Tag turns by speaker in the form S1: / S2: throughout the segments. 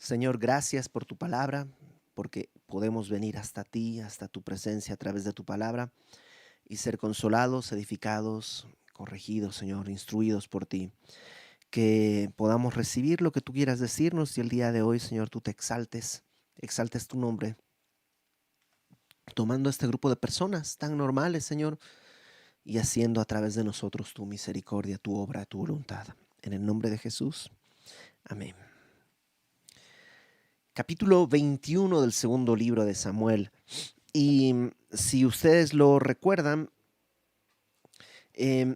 S1: Señor, gracias por tu palabra, porque podemos venir hasta ti, hasta tu presencia a través de tu palabra y ser consolados, edificados, corregidos, Señor, instruidos por ti. Que podamos recibir lo que tú quieras decirnos y el día de hoy, Señor, tú te exaltes tu nombre, tomando este grupo de personas tan normales, Señor, y haciendo a través de nosotros tu misericordia, tu obra, tu voluntad. En el nombre de Jesús, amén. Capítulo 21 del segundo libro de Samuel. Y si ustedes lo recuerdan, em,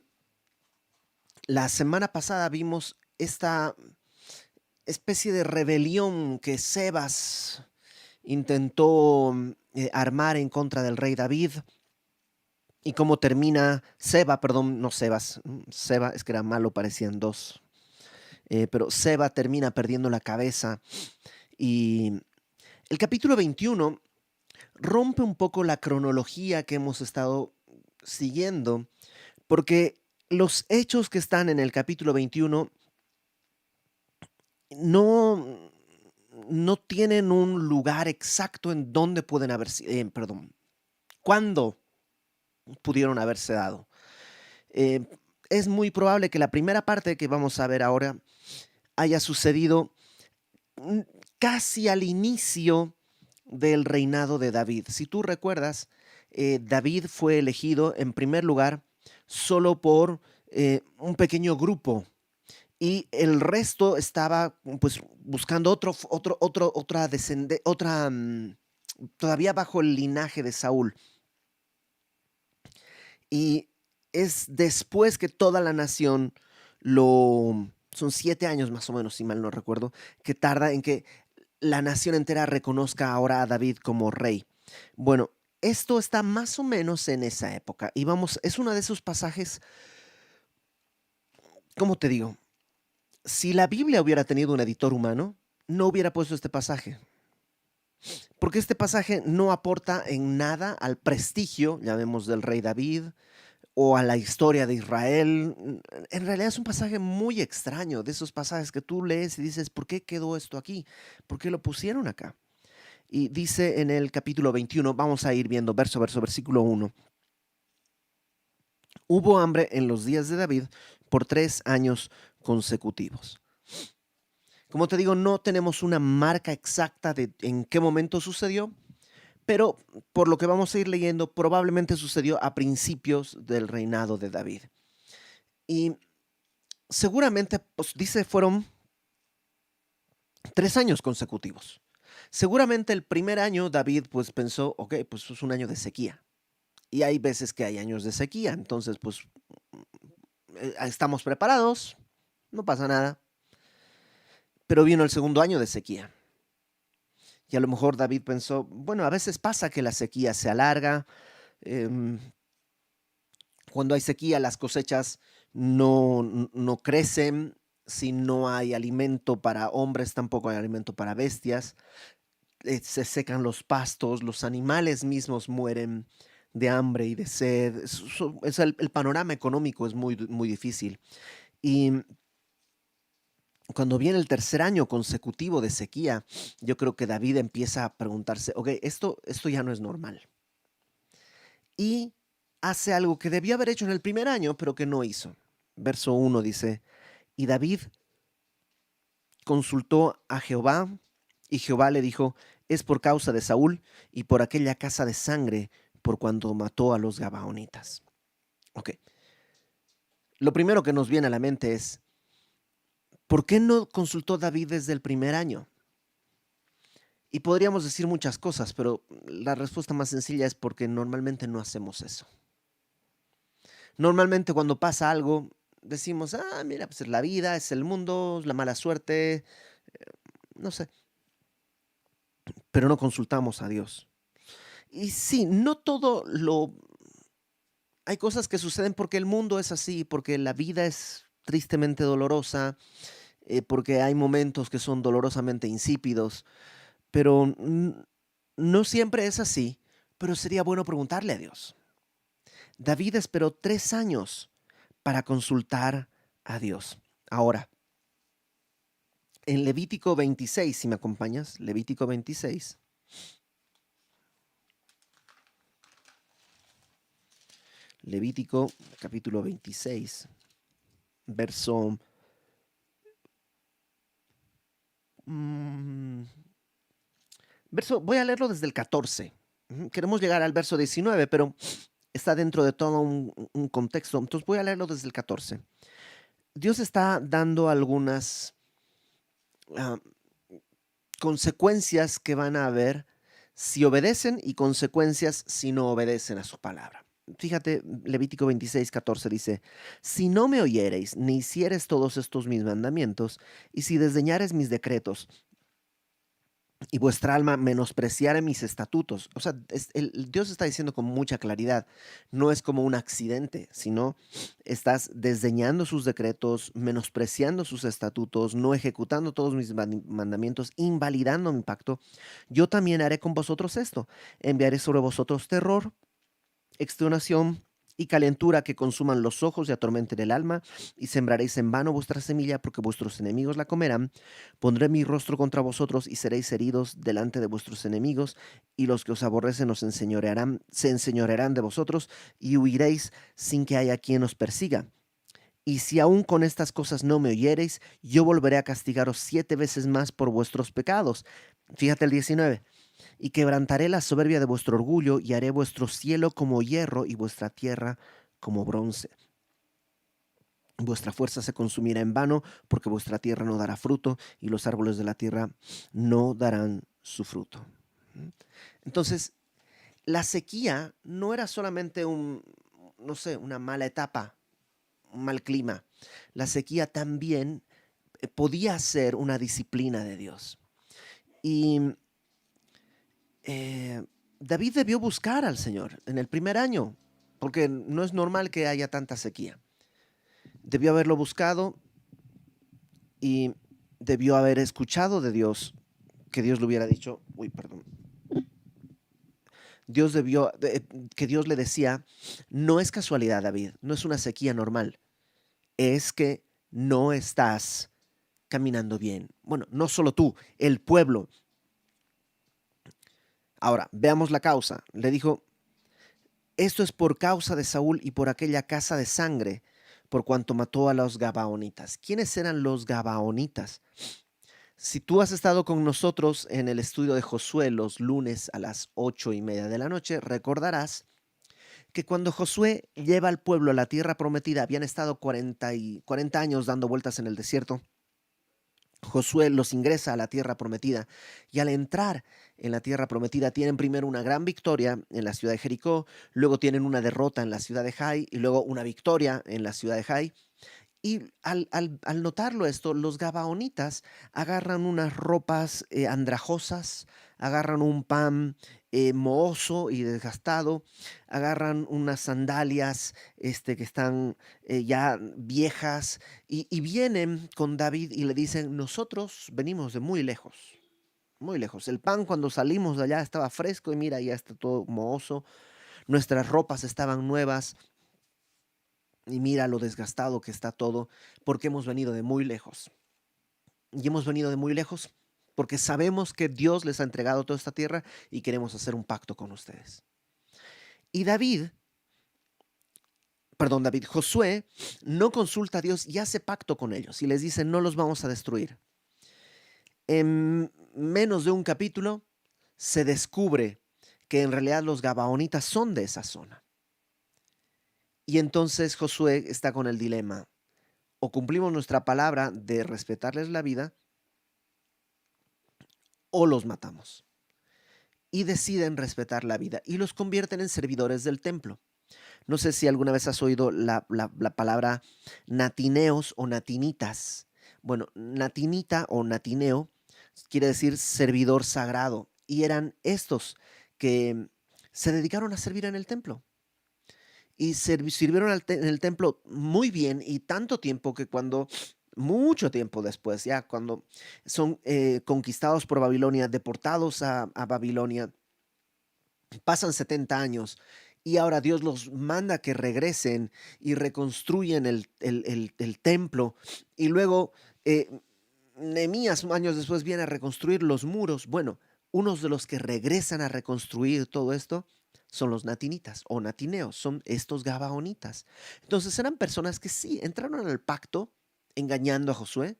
S1: la semana pasada vimos esta especie de rebelión que Sebas intentó armar en contra del rey David y cómo termina Seba, perdón, no Sebas, Seba es que era malo, parecían dos, pero Seba termina perdiendo la cabeza y el capítulo 21 rompe un poco la cronología que hemos estado siguiendo, porque los hechos que están en el capítulo 21 no, no tienen un lugar exacto en dónde pueden perdón, cuándo pudieron haberse dado. Eh, es muy probable que la primera parte que vamos a ver ahora haya sucedido mm, casi al inicio del reinado de David. Si tú recuerdas, David fue elegido en primer lugar solo por un pequeño grupo y el resto estaba pues buscando todavía bajo el linaje de Saúl. Y es después que toda la nación son 7 años más o menos, si mal no recuerdo, que tarda en que la nación entera reconozca ahora a David como rey. Bueno, esto está más o menos en esa época. Y vamos, es uno de esos pasajes, ¿cómo te digo? Si la Biblia hubiera tenido un editor humano, no hubiera puesto este pasaje. Porque este pasaje no aporta en nada al prestigio, ya vemos, del rey David o a la historia de Israel. En realidad es un pasaje muy extraño, de esos pasajes que tú lees y dices, ¿por qué quedó esto aquí? ¿Por qué lo pusieron acá? Y dice en el capítulo 21, vamos a ir viendo verso a verso, versículo 1. Hubo hambre en los días de David por 3 años consecutivos. Como te digo, no tenemos una marca exacta de en qué momento sucedió, pero por lo que vamos a ir leyendo, probablemente sucedió a principios del reinado de David. Y seguramente, pues dice, fueron 3 años consecutivos. Seguramente el primer año David pues pensó, ok, pues es un año de sequía. Y hay veces que hay años de sequía, entonces pues estamos preparados, no pasa nada. Pero vino el segundo año de sequía. Y a lo mejor David pensó, bueno, a veces pasa que la sequía se alarga. em, Cuando hay sequía, las cosechas no crecen. Si no hay alimento para hombres, tampoco hay alimento para bestias. Se secan los pastos, los animales mismos mueren de hambre y de sed. El panorama económico es muy difícil. Y cuando viene el tercer año consecutivo de sequía, yo creo que David empieza a preguntarse, ok, esto ya no es normal. Y hace algo que debió haber hecho en el primer año, pero que no hizo. Verso 1 dice, y David consultó a Jehová, y Jehová le dijo, es por causa de Saúl y por aquella casa de sangre, por cuando mató a los Gabaonitas. Ok, lo primero que nos viene a la mente es, ¿por qué no consultó David desde el primer año? Y podríamos decir muchas cosas, pero la respuesta más sencilla es porque normalmente no hacemos eso. Normalmente cuando pasa algo, decimos, mira, pues es la vida, es el mundo, es la mala suerte, no sé, pero no consultamos a Dios. Y sí, no todo lo... Hay cosas que suceden porque el mundo es así, porque la vida es tristemente dolorosa, porque hay momentos que son dolorosamente insípidos, pero no siempre es así, pero sería bueno preguntarle a Dios. David esperó 3 años para consultar a Dios. Ahora, En Levítico 26, si me acompañas, Levítico 26. Levítico capítulo 26, verso... mm, voy a leerlo desde el 14. Queremos llegar al verso 19, pero está dentro de todo un contexto. Entonces voy a leerlo desde el 14. Dios está dando algunas ah, consecuencias que van a haber si obedecen y consecuencias si no obedecen a su palabra. Fíjate, Levítico 26, 14 dice, si no me oyereis, ni hicieres todos estos mis mandamientos, y si desdeñares mis decretos, y vuestra alma menospreciare mis estatutos. O sea, Dios está diciendo con mucha claridad, no es como un accidente, sino estás desdeñando sus decretos, menospreciando sus estatutos, no ejecutando todos mis mandamientos, invalidando mi pacto. Yo también haré con vosotros esto, enviaré sobre vosotros terror, extenuación y calentura que consuman los ojos y atormenten el alma, y sembraréis en vano vuestra semilla, porque vuestros enemigos la comerán. Pondré mi rostro contra vosotros y seréis heridos delante de vuestros enemigos, y los que os aborrecen se enseñorearán de vosotros, y huiréis sin que haya quien os persiga. Y si aún con estas cosas no me oyereis, yo volveré a castigaros 7 veces más por vuestros pecados. Fíjate el 19. Y quebrantaré la soberbia de vuestro orgullo, y haré vuestro cielo como hierro y vuestra tierra como bronce. Vuestra fuerza se consumirá en vano, porque vuestra tierra no dará fruto, y los árboles de la tierra no darán su fruto. Entonces, la sequía no era solamente no sé, una mala etapa, un mal clima. La sequía también podía ser una disciplina de Dios. Y eh, David debió buscar al Señor en el primer año, porque no es normal que haya tanta sequía. Debió haberlo buscado y debió haber escuchado de Dios, que Dios le hubiera dicho, uy, perdón, que Dios le decía, no es casualidad, David, no es una sequía normal, es que no estás caminando bien. Bueno, no solo tú, el pueblo. Ahora, veamos la causa. Le dijo, esto es por causa de Saúl y por aquella casa de sangre, por cuanto mató a los Gabaonitas. ¿Quiénes eran los Gabaonitas? Si tú has estado con nosotros en el estudio de Josué los lunes a las 8:30 de la noche, recordarás que cuando Josué lleva al pueblo a la tierra prometida, habían estado 40 años dando vueltas en el desierto. Josué los ingresa a la tierra prometida, y al entrar en la tierra prometida tienen primero una gran victoria en la ciudad de Jericó, luego tienen una derrota en la ciudad de Jai y luego una victoria en la ciudad de Jai. Y al notarlo esto, los gabaonitas agarran unas ropas andrajosas, agarran un pan mohoso y desgastado, agarran unas sandalias que están ya viejas, y vienen con David y le dicen, nosotros venimos de muy lejos. Muy lejos. El pan cuando salimos de allá estaba fresco y mira, ya está todo mohoso. Nuestras ropas estaban nuevas y mira lo desgastado que está todo, porque hemos venido de muy lejos. Y hemos venido de muy lejos porque sabemos que Dios les ha entregado toda esta tierra y queremos hacer un pacto con ustedes. Y Josué no consulta a Dios y hace pacto con ellos y les dice, no los vamos a destruir. En menos de un capítulo se descubre que en realidad los gabaonitas son de esa zona. Y entonces Josué está con el dilema: o cumplimos nuestra palabra de respetarles la vida, o los matamos. Y deciden respetar la vida y los convierten en servidores del templo. No sé si alguna vez has oído la palabra natineos o natinitas. Bueno, natinita o natineo quiere decir servidor sagrado. Y eran estos que se dedicaron a servir en el templo. Y sirvieron en el templo muy bien y tanto tiempo que mucho tiempo después, ya cuando son conquistados por Babilonia, deportados a Babilonia, pasan 70 años y ahora Dios los manda que regresen y reconstruyen el templo, y luego Nehemías años después viene a reconstruir los muros. Bueno, unos de los que regresan a reconstruir todo esto son los natinitas o natineos, son estos gabaonitas. Entonces eran personas que sí, entraron al pacto engañando a Josué,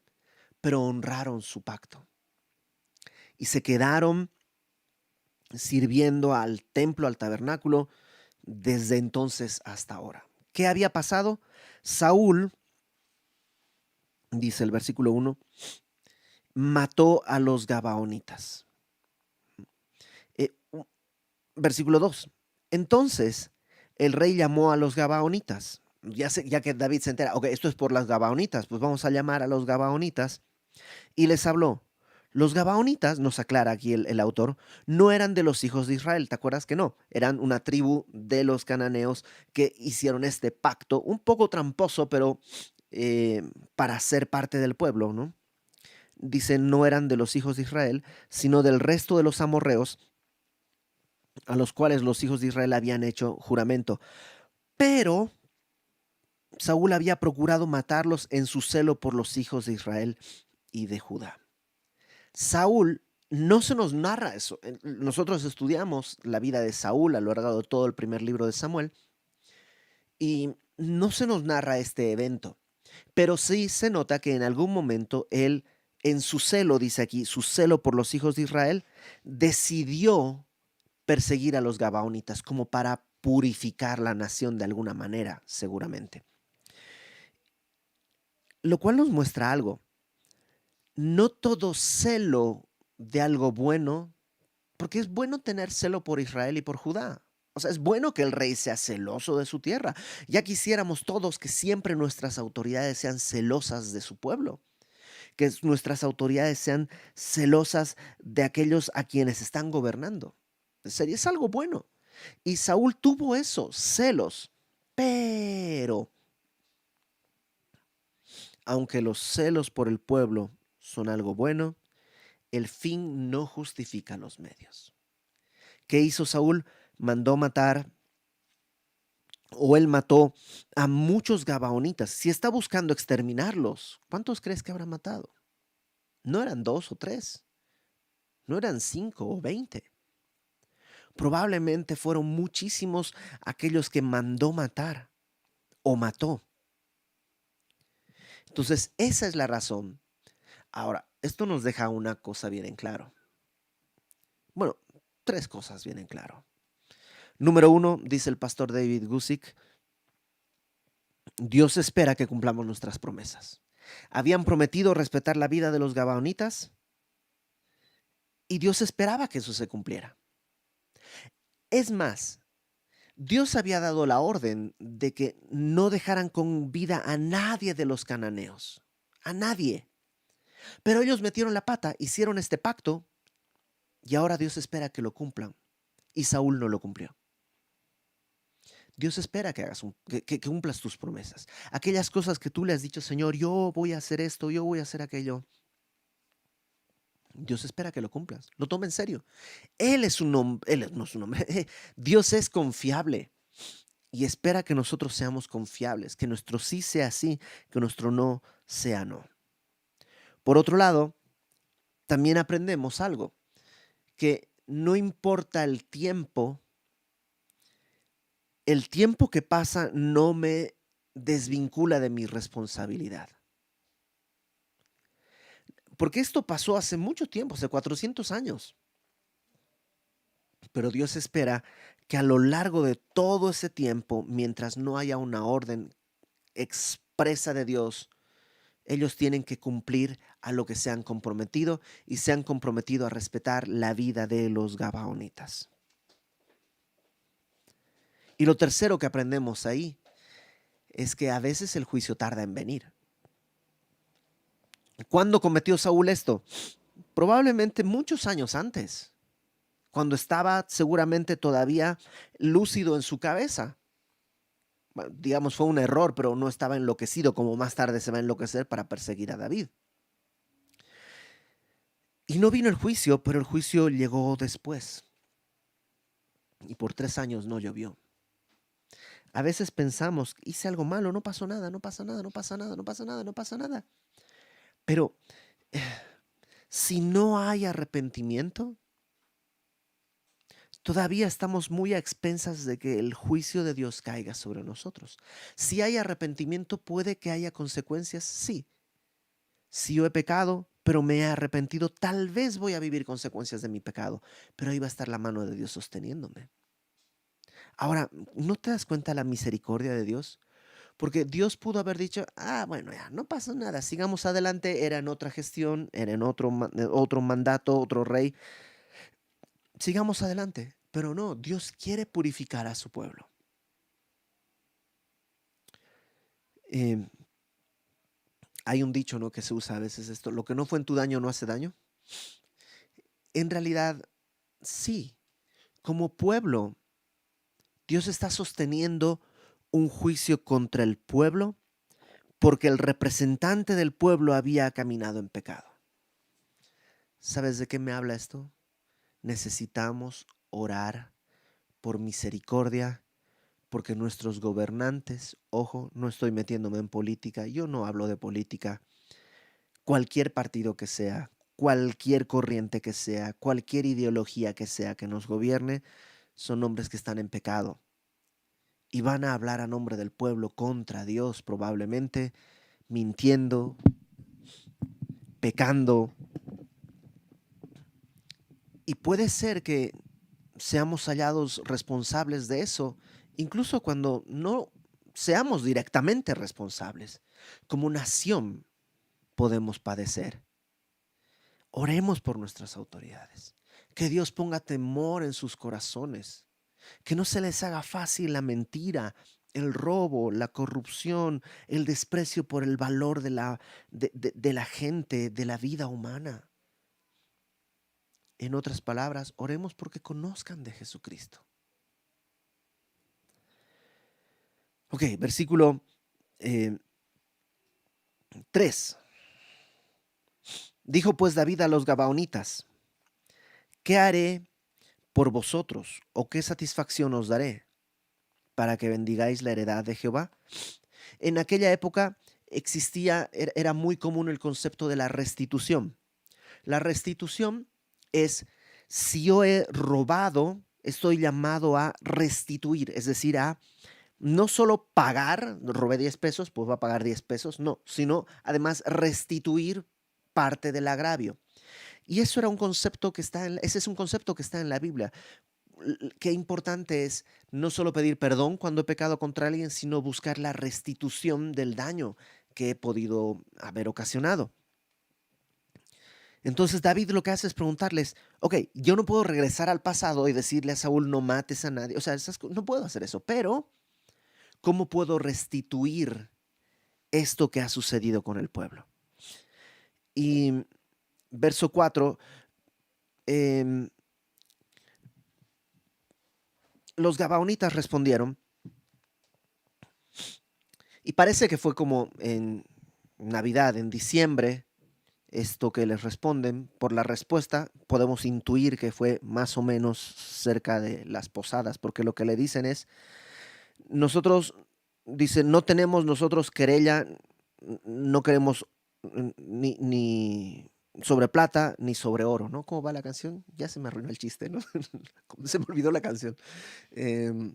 S1: pero honraron su pacto y se quedaron sirviendo al templo, al tabernáculo, desde entonces hasta ahora. ¿Qué había pasado? Saúl, dice el versículo 1, mató a los gabaonitas. Eh, Versículo 2. Entonces el rey llamó a los gabaonitas. Ya que David se entera, ok, esto es por las gabaonitas, pues vamos a llamar a los gabaonitas. Y les habló. Los gabaonitas, nos aclara aquí el autor, no eran de los hijos de Israel, ¿te acuerdas que no? Eran una tribu de los cananeos que hicieron este pacto, un poco tramposo, pero eh, para ser parte del pueblo, ¿no? Dice, no eran de los hijos de Israel, sino del resto de los amorreos, a los cuales los hijos de Israel habían hecho juramento. Pero Saúl había procurado matarlos en su celo por los hijos de Israel y de Judá. Saúl no se nos narra eso. Nosotros estudiamos la vida de Saúl a lo largo de todo el primer libro de Samuel y no se nos narra este evento, pero sí se nota que en algún momento él, en su celo, dice aquí, su celo por los hijos de Israel, decidió perseguir a los gabaonitas como para purificar la nación de alguna manera, seguramente. Lo cual nos muestra algo. No todo celo de algo bueno, porque es bueno tener celo por Israel y por Judá. O sea, es bueno que el rey sea celoso de su tierra. Ya quisiéramos todos que siempre nuestras autoridades sean celosas de su pueblo, que nuestras autoridades sean celosas de aquellos a quienes están gobernando. Sería es algo bueno. Y Saúl tuvo eso, celos. Pero, aunque los celos por el pueblo son algo bueno, el fin no justifica los medios. ¿Qué hizo Saúl? Mandó matar, o él mató a muchos gabaonitas. Si está buscando exterminarlos, ¿cuántos crees que habrá matado? No eran 2 o 3, no eran 5 o 20. Probablemente fueron muchísimos aquellos que mandó matar o mató. Entonces, esa es la razón. Ahora, esto nos deja una cosa bien en claro. Bueno, 3 cosas bien en claro. Número 1, dice el pastor David Gusick, Dios espera que cumplamos nuestras promesas. Habían prometido respetar la vida de los gabaonitas y Dios esperaba que eso se cumpliera. Es más, Dios había dado la orden de que no dejaran con vida a nadie de los cananeos, a nadie. Pero ellos metieron la pata, hicieron este pacto y ahora Dios espera que lo cumplan. Y Saúl no lo cumplió. Dios espera que hagas que cumplas tus promesas. Aquellas cosas que tú le has dicho, Señor, yo voy a hacer esto, yo voy a hacer aquello. Dios espera que lo cumplas. Lo toma en serio. Él es un hombre, Él no es un hombre. Dios es confiable y espera que nosotros seamos confiables, que nuestro sí sea sí, que nuestro no sea no. Por otro lado, también aprendemos algo, que no importa el tiempo que pasa no me desvincula de mi responsabilidad. Porque esto pasó hace mucho tiempo, hace 400 años. Pero Dios espera que a lo largo de todo ese tiempo, mientras no haya una orden expresa de Dios, ellos tienen que cumplir a lo que se han comprometido y se han comprometido a respetar la vida de los gabaonitas. Y lo tercero que aprendemos ahí es que a veces el juicio tarda en venir. ¿Cuándo cometió Saúl esto? Probablemente muchos años antes, cuando estaba seguramente todavía lúcido en su cabeza. Bueno, digamos, fue un error, pero no estaba enloquecido como más tarde se va a enloquecer para perseguir a David. Y no vino el juicio, pero el juicio llegó después. Y por 3 años no llovió. A veces pensamos, hice algo malo, no pasó nada, no pasa nada, no pasa nada, no pasa nada, no pasa nada. Pero Si no hay arrepentimiento, todavía estamos muy a expensas de que el juicio de Dios caiga sobre nosotros. Si hay arrepentimiento, puede que haya consecuencias, sí. Si yo he pecado, pero me he arrepentido, tal vez voy a vivir consecuencias de mi pecado, pero ahí va a estar la mano de Dios sosteniéndome. Ahora, ¿no te das cuenta la misericordia de Dios? Porque Dios pudo haber dicho, bueno, ya, no pasa nada, sigamos adelante, era en otra gestión, era en otro mandato, otro rey, sigamos adelante. Pero no, Dios quiere purificar a su pueblo. Eh, Hay un dicho, ¿no?, que se usa a veces esto, lo que no fue en tu daño no hace daño. En realidad, sí, como pueblo, Dios está sosteniendo un juicio contra el pueblo porque el representante del pueblo había caminado en pecado. ¿Sabes de qué me habla esto? Necesitamos orar por misericordia, porque nuestros gobernantes, ojo, no estoy metiéndome en política, yo no hablo de política, cualquier partido que sea, cualquier corriente que sea, cualquier ideología que sea que nos gobierne, son hombres que están en pecado y van a hablar a nombre del pueblo contra Dios, probablemente mintiendo, pecando, y puede ser que seamos hallados responsables de eso, incluso cuando no seamos directamente responsables. Como nación podemos padecer. Oremos por nuestras autoridades. Que Dios ponga temor en sus corazones. Que no se les haga fácil la mentira, el robo, la corrupción, el desprecio por el valor de la gente, de la vida humana. En otras palabras, oremos porque conozcan de Jesucristo. Ok, versículo 3. Dijo pues David a los Gabaonitas: ¿qué haré por vosotros, o qué satisfacción os daré para que bendigáis la heredad de Jehová? En aquella época era muy común el concepto de la restitución. La restitución es: si yo he robado, estoy llamado a restituir, es decir, a no solo pagar, robé 10 pesos, pues va a pagar 10 pesos, no, sino además restituir parte del agravio. Y eso era un concepto que ese es un concepto que está en la Biblia. Qué importante es no solo pedir perdón cuando he pecado contra alguien, sino buscar la restitución del daño que he podido haber ocasionado. Entonces David lo que hace es preguntarles: ok, yo no puedo regresar al pasado y decirle a Saúl no mates a nadie, o sea, no puedo hacer eso, pero ¿cómo puedo restituir esto que ha sucedido con el pueblo? Y verso 4, em, los Gabaonitas respondieron, y parece que fue como en Navidad, en diciembre, esto que les responden. Por la respuesta podemos intuir que fue más o menos cerca de las posadas, porque lo que le dicen es: nosotros, dicen, no tenemos nosotros querella, no queremos ni sobre plata ni sobre oro, ¿no? ¿Cómo va la canción? Ya se me arruinó el chiste, ¿no? Se me olvidó la canción. Em,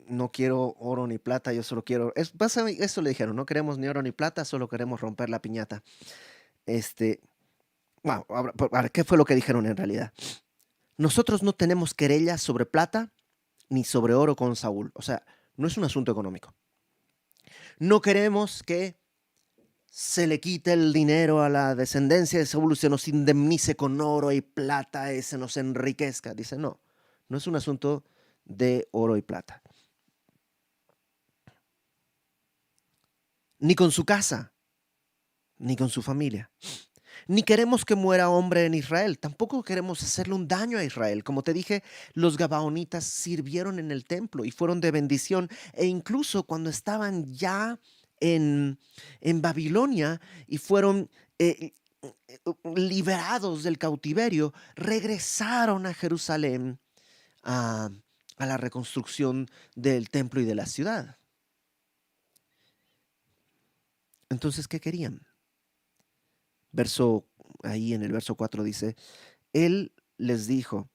S1: no quiero oro ni plata, yo solo quiero. Eso le dijeron: no queremos ni oro ni plata, solo queremos romper la piñata. Este, wow, ahora, ¿qué fue lo que dijeron en realidad? Nosotros no tenemos querella sobre plata ni sobre oro con Saúl. O sea, no es un asunto económico. No queremos que se le quite el dinero a la descendencia de Saúl y se nos indemnice con oro y plata y se nos enriquezca. Dice: no, no es un asunto de oro y plata. Ni con su casa, ni con su familia. Ni queremos que muera hombre en Israel, tampoco queremos hacerle un daño a Israel. Como te dije, los gabaonitas sirvieron en el templo y fueron de bendición, e incluso cuando estaban ya en Babilonia y fueron liberados del cautiverio, regresaron a Jerusalén a, a la reconstrucción del templo y de la ciudad. Entonces, ¿qué querían? Verso, ahí en el verso 4 dice, él les dijo,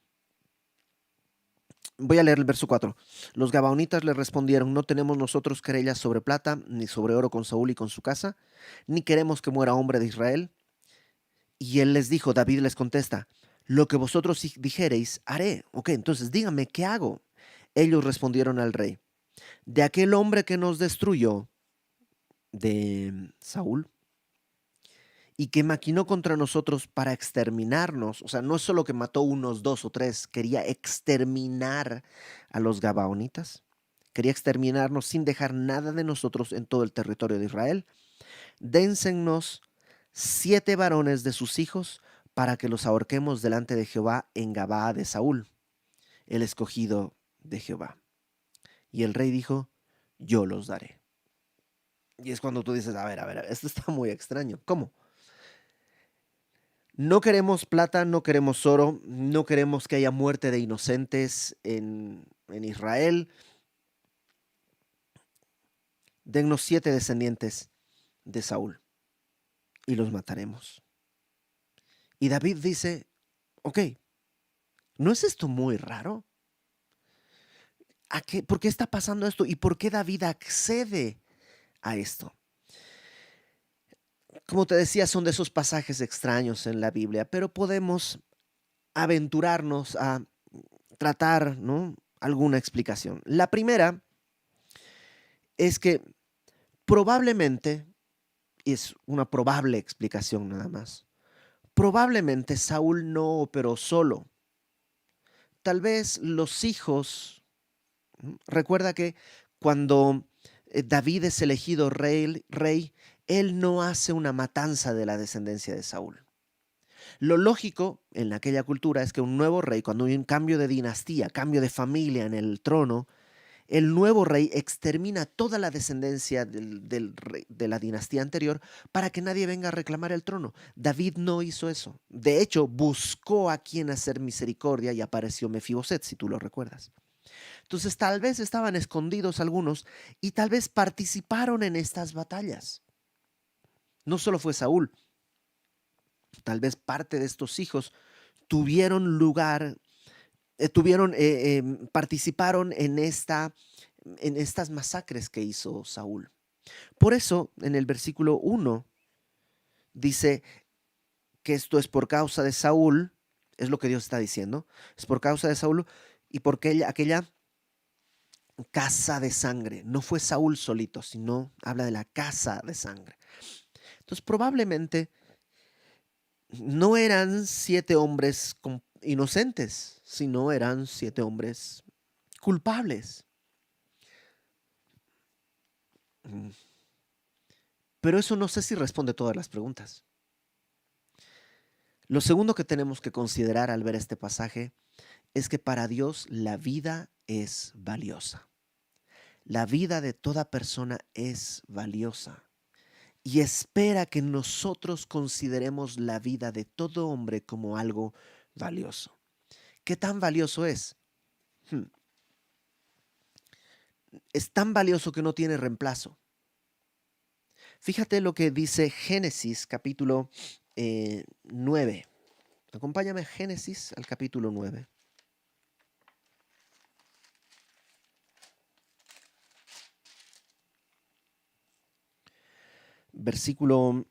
S1: voy a leer el verso 4. Los gabaonitas le respondieron, no tenemos nosotros querellas sobre plata, ni sobre oro con Saúl y con su casa, ni queremos que muera hombre de Israel. Y él les dijo, David les contesta, lo que vosotros dijereis, haré. Ok, entonces díganme, ¿qué hago? Ellos respondieron al rey, de aquel hombre que nos destruyó, de Saúl, y que maquinó contra nosotros para exterminarnos. O sea, no es solo que mató unos dos o tres, quería exterminar a los gabaonitas. Quería exterminarnos sin dejar nada de nosotros en todo el territorio de Israel. Dénsenos 7 varones de sus hijos para que los ahorquemos delante de Jehová en Gabaa de Saúl, el escogido de Jehová. Y el rey dijo, yo los daré. Y es cuando tú dices, a ver, esto está muy extraño. ¿Cómo? No queremos plata, no queremos oro, no queremos que haya muerte de inocentes en Israel. Dennos 7 descendientes de Saúl y los mataremos. Y David dice, ok, ¿no es esto muy raro? ¿Por qué está pasando esto? ¿Y por qué David accede a esto? Como te decía, son de esos pasajes extraños en la Biblia, pero podemos aventurarnos a tratar, ¿no?, alguna explicación. La primera es que probablemente, y es una probable explicación nada más, probablemente Saúl no operó solo. Tal vez los hijos, recuerda que cuando David es elegido rey, él no hace una matanza de la descendencia de Saúl. Lo lógico en aquella cultura es que un nuevo rey, cuando hay un cambio de dinastía, cambio de familia en el trono, el nuevo rey extermina toda la descendencia del rey, de la dinastía anterior, para que nadie venga a reclamar el trono. David no hizo eso. De hecho, buscó a quien hacer misericordia y apareció Mefiboset, si tú lo recuerdas. Entonces, tal vez estaban escondidos algunos y tal vez participaron en estas batallas. No solo fue Saúl, tal vez parte de estos hijos tuvieron lugar, participaron en estas masacres que hizo Saúl. Por eso, en el versículo 1 dice que esto es por causa de Saúl, es lo que Dios está diciendo, es por causa de Saúl y porque aquella casa de sangre, no fue Saúl solito, sino habla de la casa de sangre. Entonces, probablemente no eran 7 hombres inocentes, sino eran 7 hombres culpables. Mm, Pero eso no sé si responde todas las preguntas. Lo segundo que tenemos que considerar al ver este pasaje es que para Dios la vida es valiosa. La vida de toda persona es valiosa y espera que nosotros consideremos la vida de todo hombre como algo valioso. ¿Qué tan valioso es? Hmm, Es tan valioso que no tiene reemplazo. Fíjate lo que dice Génesis capítulo 9. Acompáñame a Génesis al capítulo 9. Versículo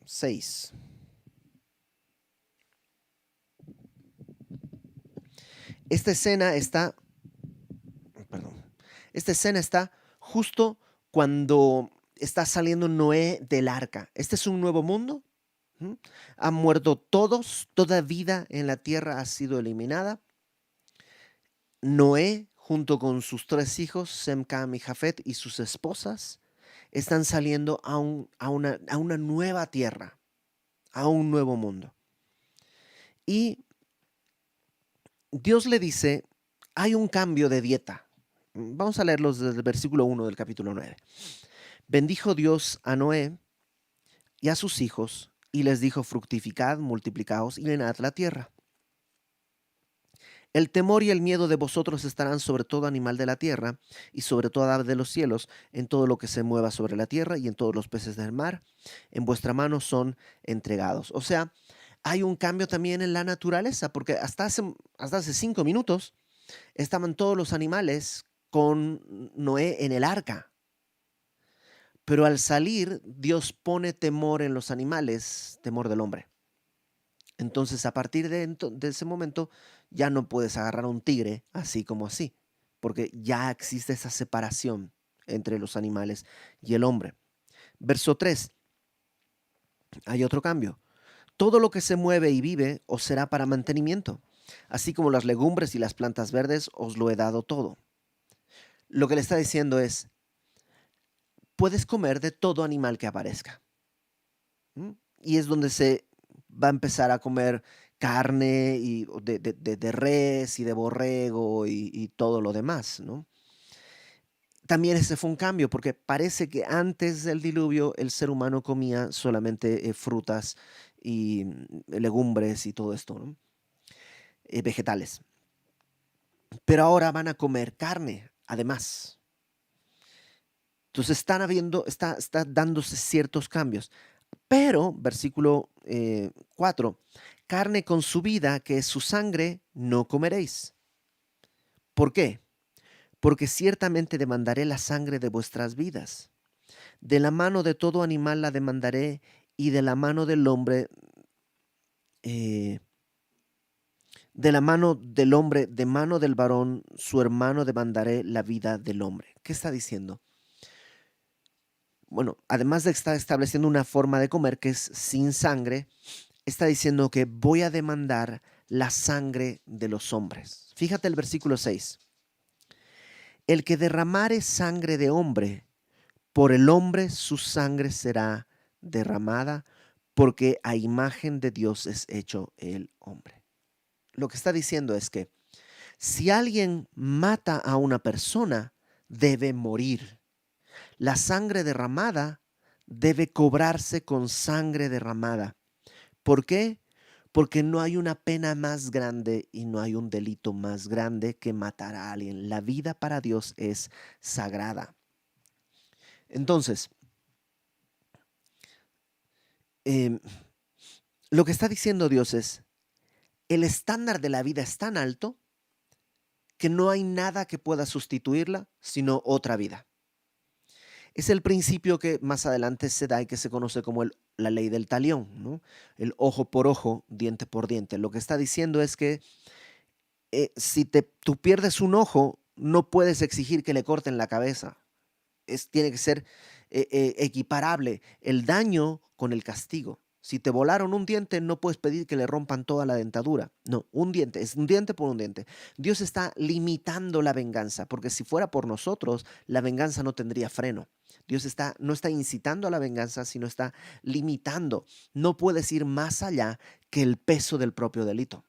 S1: 6. Esta escena está, perdón, esta escena está justo cuando está saliendo Noé del arca. Este es un nuevo mundo. ¿Mm? Han muerto todos, toda vida en la tierra ha sido eliminada. Noé, junto con sus 3 hijos, Sem, Cam y Jafet, y sus esposas, están saliendo a una nueva tierra, a un nuevo mundo. Y Dios le dice, hay un cambio de dieta. Vamos a leerlos desde el versículo 1 del capítulo 9. Bendijo Dios a Noé y a sus hijos, y les dijo, fructificad, multiplicaos y llenad la tierra. El temor y el miedo de vosotros estarán sobre todo animal de la tierra y sobre toda ave de los cielos, en todo lo que se mueva sobre la tierra y en todos los peces del mar. En vuestra mano son entregados. O sea, hay un cambio también en la naturaleza, porque hasta hace 5 minutos estaban todos los animales con Noé en el arca. Pero al salir, Dios pone temor en los animales, temor del hombre. Entonces, a partir de ese momento, ya no puedes agarrar a un tigre así como así, porque ya existe esa separación entre los animales y el hombre. Verso 3, hay otro cambio. Todo lo que se mueve y vive os será para mantenimiento, así como las legumbres y las plantas verdes os lo he dado todo. Lo que le está diciendo es, puedes comer de todo animal que aparezca. ¿M? Y es donde se va a empezar a comer carne y de res y de borrego y todo lo demás, ¿no? También ese fue un cambio, porque parece que antes del diluvio el ser humano comía solamente frutas y legumbres y todo esto, ¿no? Vegetales. Pero ahora van a comer carne, además. Entonces está dándose ciertos cambios. Pero, versículo 4, carne con su vida, que es su sangre, no comeréis. ¿Por qué? Porque ciertamente demandaré la sangre de vuestras vidas. De la mano de todo animal la demandaré, y de la mano del hombre, eh, de la mano del hombre, de mano del varón, su hermano demandaré la vida del hombre. ¿Qué está diciendo? Bueno, además de estar estableciendo una forma de comer que es sin sangre, está diciendo que voy a demandar la sangre de los hombres. Fíjate el versículo 6. El que derramare sangre de hombre, por el hombre su sangre será derramada, porque a imagen de Dios es hecho el hombre. Lo que está diciendo es que si alguien mata a una persona, debe morir. La sangre derramada debe cobrarse con sangre derramada. ¿Por qué? Porque no hay una pena más grande y no hay un delito más grande que matar a alguien. La vida para Dios es sagrada. Entonces, em, lo que está diciendo Dios es, el estándar de la vida es tan alto que no hay nada que pueda sustituirla, sino otra vida. Es el principio que más adelante se da y que se conoce como la ley del talión, ¿no? El ojo por ojo, diente por diente. Lo que está diciendo es que si tú pierdes un ojo, no puedes exigir que le corten la cabeza. Tiene que ser equiparable el daño con el castigo. Si te volaron un diente, no puedes pedir que le rompan toda la dentadura. No, un diente, es un diente por un diente. Dios está limitando la venganza, porque si fuera por nosotros, la venganza no tendría freno. No está incitando a la venganza, sino está limitando. No puedes ir más allá que el peso del propio delito.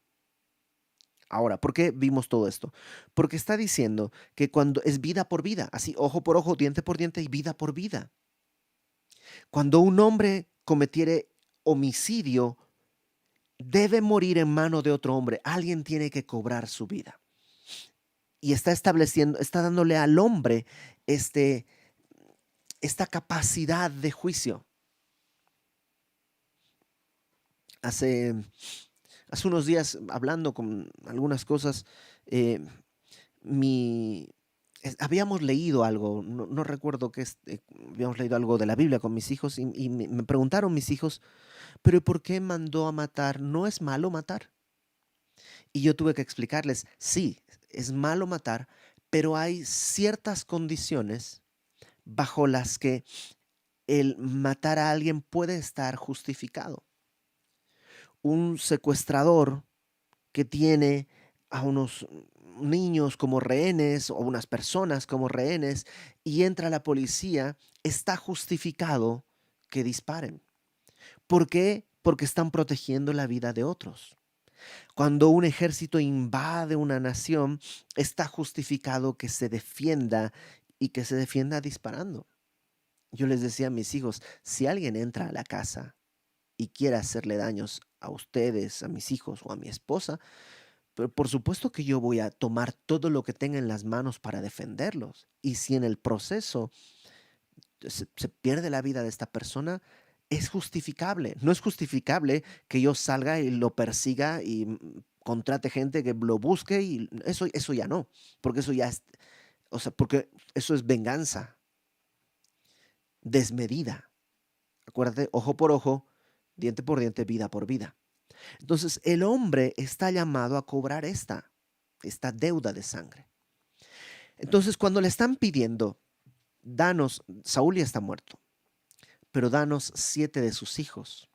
S1: Ahora, ¿por qué vimos todo esto? Porque está diciendo que cuando es vida por vida, así ojo por ojo, diente por diente y vida por vida. Cuando un hombre cometiere homicidio, debe morir en mano de otro hombre. Alguien tiene que cobrar su vida. Y está estableciendo, está dándole al hombre este, esta capacidad de juicio. Hace, hace unos días, hablando con algunas cosas, eh, mi, habíamos leído algo, no recuerdo qué es, habíamos leído algo de la Biblia con mis hijos y me preguntaron mis hijos, pero ¿por qué mandó a matar? ¿No es malo matar? Y yo tuve que explicarles, sí, es malo matar, pero hay ciertas condiciones bajo las que el matar a alguien puede estar justificado. Un secuestrador que tiene a unos niños como rehenes o unas personas como rehenes y entra la policía, está justificado que disparen. ¿Por qué? Porque están protegiendo la vida de otros. Cuando un ejército invade una nación, está justificado que se defienda y que se defienda disparando. Yo les decía a mis hijos, si alguien entra a la casa y quiere hacerle daños a ustedes, a mis hijos o a mi esposa, pero por supuesto que yo voy a tomar todo lo que tenga en las manos para defenderlos. Y si en el proceso se pierde la vida de esta persona, es justificable. No es justificable que yo salga y lo persiga y contrate gente que lo busque y eso ya no, porque eso ya es, o sea, porque eso es venganza desmedida. Acuérdate, ojo por ojo, diente por diente, vida por vida. Entonces, el hombre está llamado a cobrar esta deuda de sangre. Entonces, cuando le están pidiendo, danos, Saúl ya está muerto, pero danos 7 de sus hijos.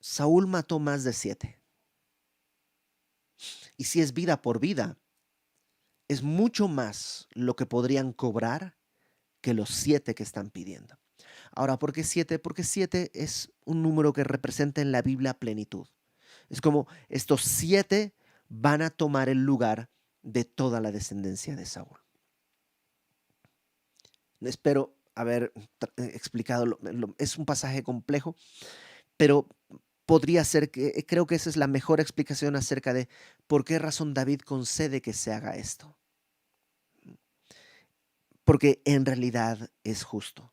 S1: Saúl mató más de 7. Y si es vida por vida, es mucho más lo que podrían cobrar que los 7 que están pidiendo. Ahora, ¿por qué 7? Porque 7 es un número que representa en la Biblia plenitud. Es como estos 7 van a tomar el lugar de toda la descendencia de Saúl. Espero haber explicado, es un pasaje complejo, pero podría ser que, creo que esa es la mejor explicación acerca de por qué razón David concede que se haga esto. Porque en realidad es justo.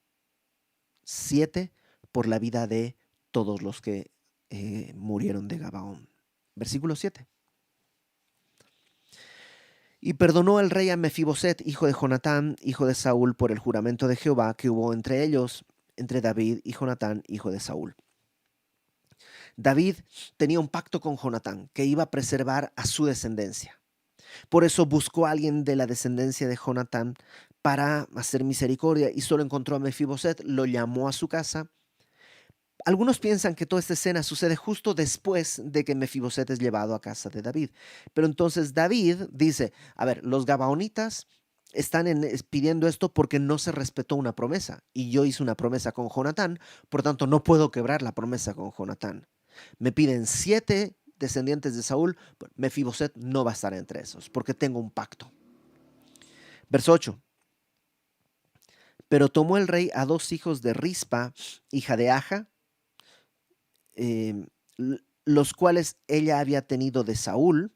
S1: 7 por la vida de todos los que murieron de Gabaón. Versículo 7. Y perdonó el rey a Mefiboset, hijo de Jonatán, hijo de Saúl, por el juramento de Jehová que hubo entre ellos, entre David y Jonatán, hijo de Saúl. David tenía un pacto con Jonatán que iba a preservar a su descendencia. Por eso buscó a alguien de la descendencia de Jonatán para hacer misericordia y solo encontró a Mefiboset, lo llamó a su casa. Algunos piensan que toda esta escena sucede justo después de que Mefiboset es llevado a casa de David. Pero entonces David dice, a ver, los gabaonitas están pidiendo esto porque no se respetó una promesa. Y yo hice una promesa con Jonatán, por tanto no puedo quebrar la promesa con Jonatán. Me piden 7 descendientes de Saúl, Mefiboset no va a estar entre esos, porque tengo un pacto. Verso 8. Pero tomó el rey a 2 hijos de Rispa, hija de Aja, eh, los cuales ella había tenido de Saúl,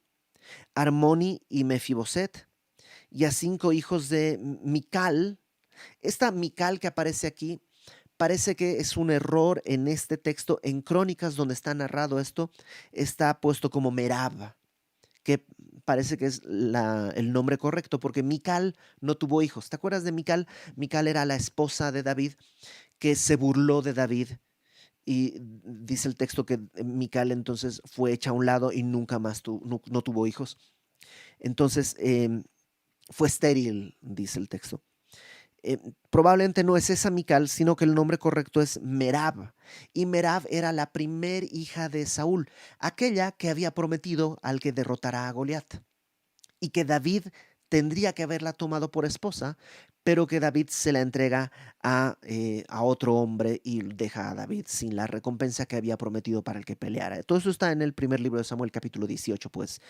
S1: Armoni y Mefiboset, y a 5 hijos de Mical. Esta Mical que aparece aquí parece que es un error en este texto. En Crónicas, donde está narrado esto, está puesto como Merab, que parece que es el nombre correcto, porque Mical no tuvo hijos. ¿Te acuerdas de Mical? Mical era la esposa de David, que se burló de David. Y dice el texto que Mical entonces fue hecha a un lado y nunca más no tuvo hijos. Entonces fue estéril, dice el texto. Probablemente no es esa Mical, sino que el nombre correcto es Merab. Y Merab era la primer hija de Saúl, aquella que había prometido al que derrotara a Goliat. Y que David tendría que haberla tomado por esposa, pero que David se la entrega a otro hombre y deja a David sin la recompensa que había prometido para el que peleara. Todo eso está en el primer libro de Samuel, capítulo 18, puedes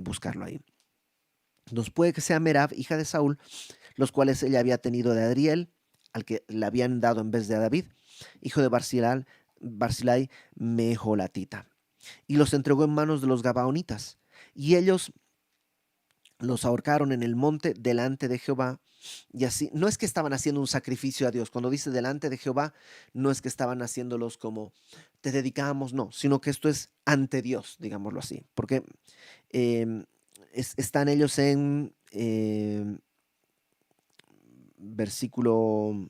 S1: buscarlo ahí. Nos puede que sea Merab, hija de Saúl, los cuales ella había tenido de Adriel, al que le habían dado en vez de a David, hijo de Barzilai Mejolatita, y los entregó en manos de los Gabaonitas. Y ellos los ahorcaron en el monte delante de Jehová. Y así, no es que estaban haciendo un sacrificio a Dios. Cuando dice delante de Jehová, no es que estaban haciéndolos como te dedicamos, no, sino que esto es ante Dios, digámoslo así. Porque están ellos en versículo...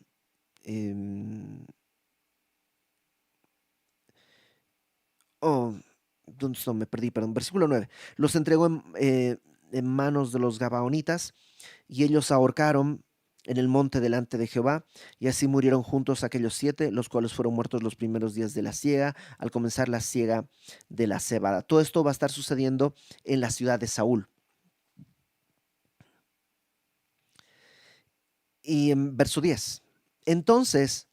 S1: oh, ¿dónde estoy? Me perdí, perdón. Versículo 9. Los entregó en manos de los Gabaonitas, y ellos ahorcaron en el monte delante de Jehová, y así murieron juntos aquellos 7, los cuales fueron muertos los primeros días de la siega, al comenzar la siega de la cebada. Todo esto va a estar sucediendo en la ciudad de Saúl. Y en verso 10. Entonces,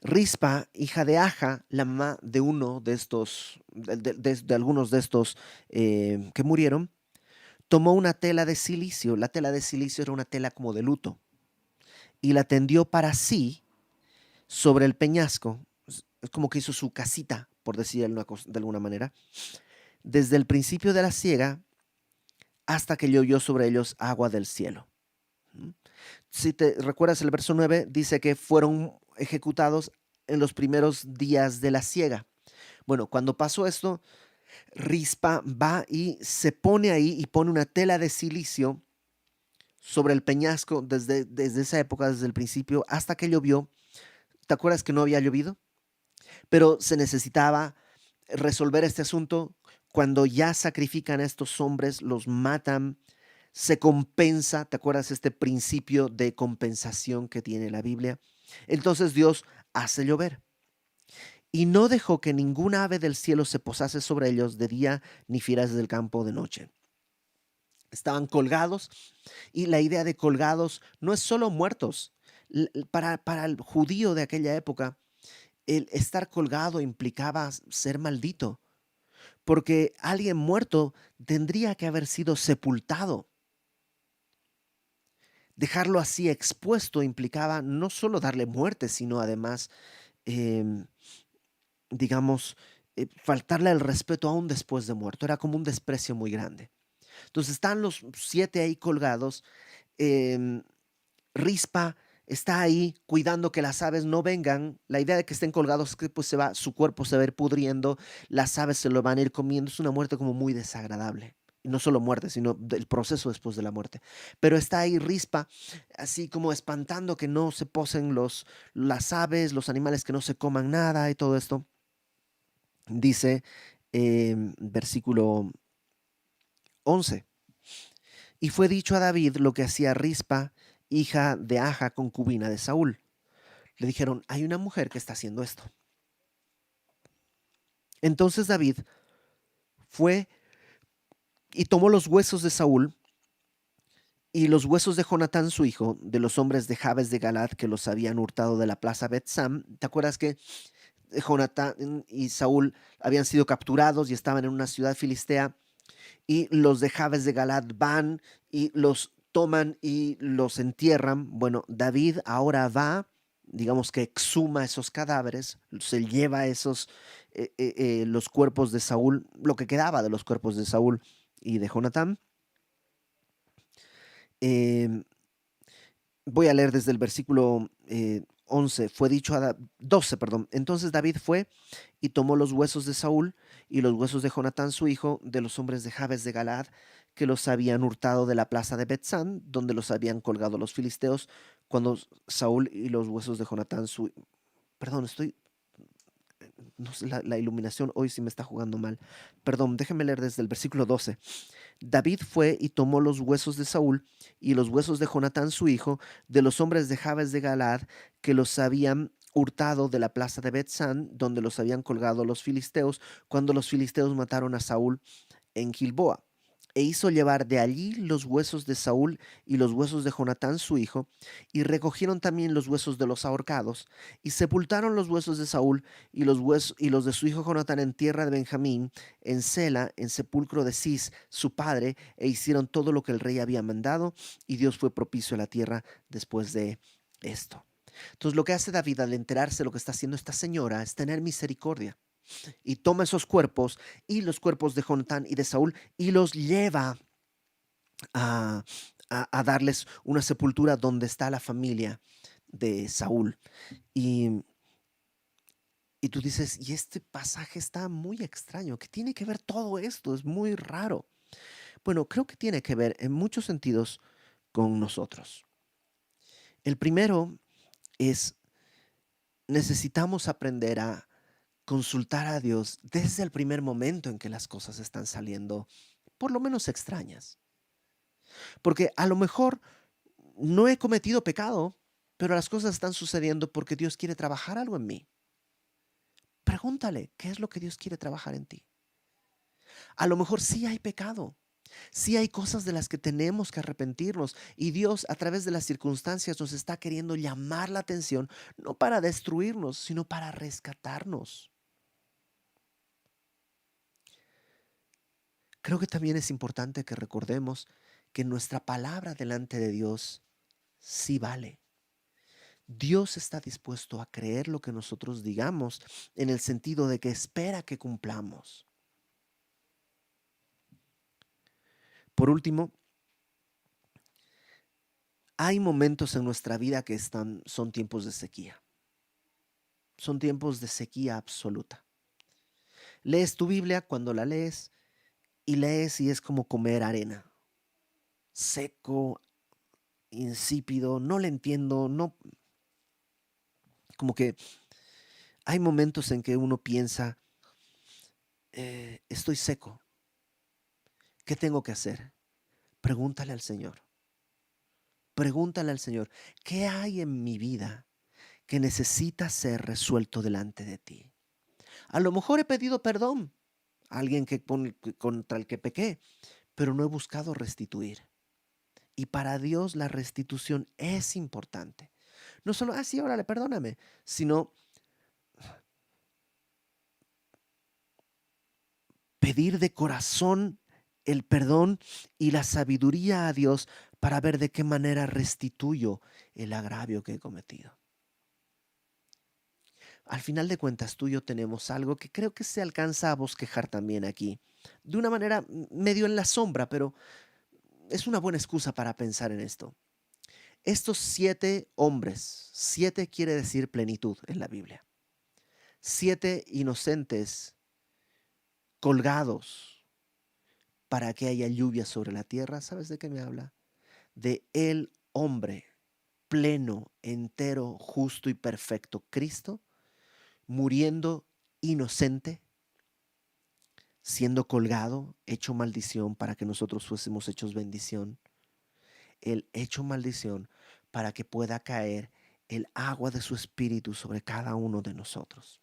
S1: Rispa, hija de Aja, la mamá de uno de estos, de algunos de estos que murieron, tomó una tela de silicio. La tela de silicio era una tela como de luto, y la tendió para sí sobre el peñasco. Es como que hizo su casita, por decir de alguna manera, desde el principio de la siega hasta que llovió sobre ellos agua del cielo. ¿Mm? Si te recuerdas el verso 9, dice que fueron ejecutados en los primeros días de la siega. Bueno, cuando pasó esto, Rispa va y se pone ahí y pone una tela de silicio sobre el peñasco desde esa época, desde el principio, hasta que llovió. ¿Te acuerdas que no había llovido? Pero se necesitaba resolver este asunto. Cuando ya sacrifican a estos hombres, los matan, se compensa. ¿Te acuerdas este principio de compensación que tiene la Biblia? Entonces Dios hace llover y no dejó que ninguna ave del cielo se posase sobre ellos de día, ni fieras del campo de noche. Estaban colgados, y la idea de colgados no es solo muertos. Para el judío de aquella época, el estar colgado implicaba ser maldito, porque alguien muerto tendría que haber sido sepultado. Dejarlo así expuesto implicaba no solo darle muerte, sino además, em, digamos, faltarle el respeto aún después de muerto. Era como un desprecio muy grande. Entonces están los 7 ahí colgados. em, Rispa está ahí cuidando que las aves no vengan. La idea de que estén colgados es que pues su cuerpo se va a ir pudriendo, las aves se lo van a ir comiendo. Es una muerte como muy desagradable. Y no solo muerte, sino el proceso después de la muerte. Pero está ahí Rispa, así como espantando que no se posen las aves, los animales, que no se coman nada y todo esto. Dice versículo 11. Y fue dicho a David lo que hacía Rispa, hija de Aja, concubina de Saúl. Le dijeron, hay una mujer que está haciendo esto. Entonces David fue y tomó los huesos de Saúl y los huesos de Jonatán su hijo, de los hombres de Jabes de Galad que los habían hurtado de la plaza Bet-Sam. ¿Te acuerdas que Jonatán y Saúl habían sido capturados y estaban en una ciudad filistea? Y los de Jabes de Galad van y los toman y los entierran. Bueno, David ahora va, digamos que exhuma esos cadáveres, se lleva los cuerpos de Saúl, lo que quedaba de los cuerpos de Saúl y de Jonatán. Eh, Voy a leer desde el versículo 11. Fue dicho 12, perdón. Entonces David fue y tomó los huesos de Saúl y los huesos de Jonatán su hijo, de los hombres de Jabes de Galad, que los habían hurtado de la plaza de Betzán, donde los habían colgado los filisteos, cuando Saúl y los huesos de Jonatán su... Perdón, no sé, la iluminación hoy sí me está jugando mal. Perdón, déjenme leer desde el versículo 12. David fue y tomó los huesos de Saúl y los huesos de Jonatán su hijo, de los hombres de Jabes de Galad, que los habían hurtado de la plaza de Betzán, donde los habían colgado los filisteos, cuando los filisteos mataron a Saúl en Gilboa. E hizo llevar de allí los huesos de Saúl y los huesos de Jonatán su hijo, y recogieron también los huesos de los ahorcados, y sepultaron los huesos de Saúl y los de su hijo Jonatán en tierra de Benjamín, en Sela, en sepulcro de Cis, su padre, e hicieron todo lo que el rey había mandado, y Dios fue propicio a la tierra después de esto. Entonces lo que hace David al enterarse de lo que está haciendo esta señora es tener misericordia y toma esos cuerpos y los cuerpos de Jonatán y de Saúl y los lleva a, a darles una sepultura donde está la familia de Saúl. Y, y tú dices, y este pasaje está muy extraño. ¿Qué tiene que ver todo esto? Es muy raro. Bueno, creo que tiene que ver en muchos sentidos con nosotros. El primero es, necesitamos aprender a consultar a Dios desde el primer momento en que las cosas están saliendo, por lo menos extrañas. Porque a lo mejor no he cometido pecado, pero las cosas están sucediendo porque Dios quiere trabajar algo en mí. Pregúntale, ¿qué es lo que Dios quiere trabajar en ti? A lo mejor sí hay pecado, sí hay cosas de las que tenemos que arrepentirnos y Dios a través de las circunstancias nos está queriendo llamar la atención, no para destruirnos, sino para rescatarnos. Creo que también es importante que recordemos que nuestra palabra delante de Dios sí vale. Dios está dispuesto a creer lo que nosotros digamos en el sentido de que espera que cumplamos. Por último, hay momentos en nuestra vida que son tiempos de sequía. Son tiempos de sequía absoluta. Lees tu Biblia cuando la lees y es como comer arena. Seco, insípido, no le entiendo, no, como que hay momentos en que uno piensa, estoy seco, ¿qué tengo que hacer? Pregúntale al Señor, pregúntale al Señor, ¿qué hay en mi vida que necesita ser resuelto delante de ti? A lo mejor he pedido perdón a alguien contra el que pequé, pero no he buscado restituir. Y para Dios la restitución es importante. No solo, sí, órale, perdóname, sino pedir de corazón el perdón y la sabiduría a Dios para ver de qué manera restituyo el agravio que he cometido. Al final de cuentas, tú y yo tenemos algo que creo que se alcanza a bosquejar también aquí, de una manera medio en la sombra, pero es una buena excusa para pensar en esto. Estos 7 hombres, 7 quiere decir plenitud en la Biblia, 7 inocentes colgados para que haya lluvia sobre la tierra. ¿Sabes de qué me habla? De el hombre pleno, entero, justo y perfecto, Cristo, muriendo inocente, siendo colgado, hecho maldición para que nosotros fuésemos hechos bendición. Él hecho maldición para que pueda caer el agua de su espíritu sobre cada uno de nosotros.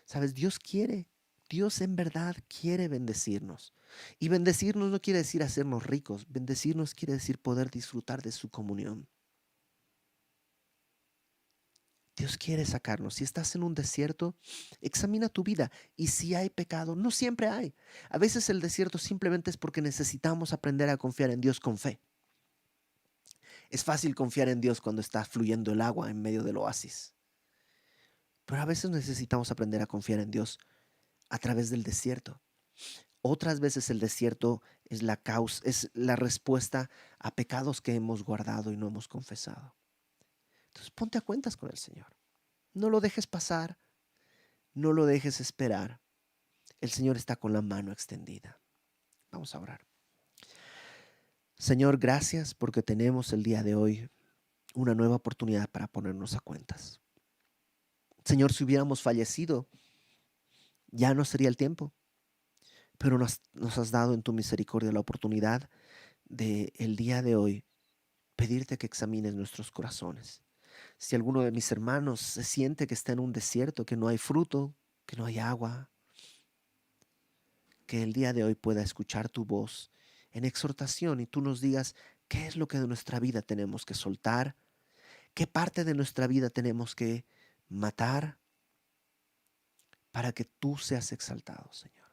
S1: ¿Sabes? Dios en verdad quiere bendecirnos. Y bendecirnos no quiere decir hacernos ricos, bendecirnos quiere decir poder disfrutar de su comunión. Dios quiere sacarnos. Si estás en un desierto, examina tu vida. Y si hay pecado, no siempre hay. A veces el desierto simplemente es porque necesitamos aprender a confiar en Dios con fe. Es fácil confiar en Dios cuando está fluyendo el agua en medio del oasis. Pero a veces necesitamos aprender a confiar en Dios a través del desierto. Otras veces el desierto es la causa, es la respuesta a pecados que hemos guardado y no hemos confesado. Entonces ponte a cuentas con el Señor. No lo dejes pasar, no lo dejes esperar. El Señor está con la mano extendida. Vamos a orar. Señor, gracias porque tenemos el día de hoy una nueva oportunidad para ponernos a cuentas. Señor, si hubiéramos fallecido, ya no sería el tiempo, pero nos has dado en tu misericordia la oportunidad de el día de hoy pedirte que examines nuestros corazones. Si alguno de mis hermanos se siente que está en un desierto, que no hay fruto, que no hay agua, que el día de hoy pueda escuchar tu voz en exhortación y tú nos digas qué es lo que de nuestra vida tenemos que soltar, qué parte de nuestra vida tenemos que matar para que tú seas exaltado, Señor.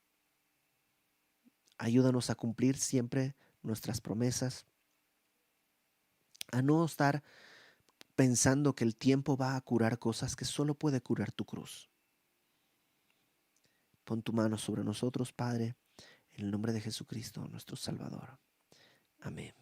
S1: Ayúdanos a cumplir siempre nuestras promesas, a no estar pensando que el tiempo va a curar cosas que solo puede curar tu cruz. Pon tu mano sobre nosotros, Padre, en el nombre de Jesucristo, nuestro Salvador. Amén.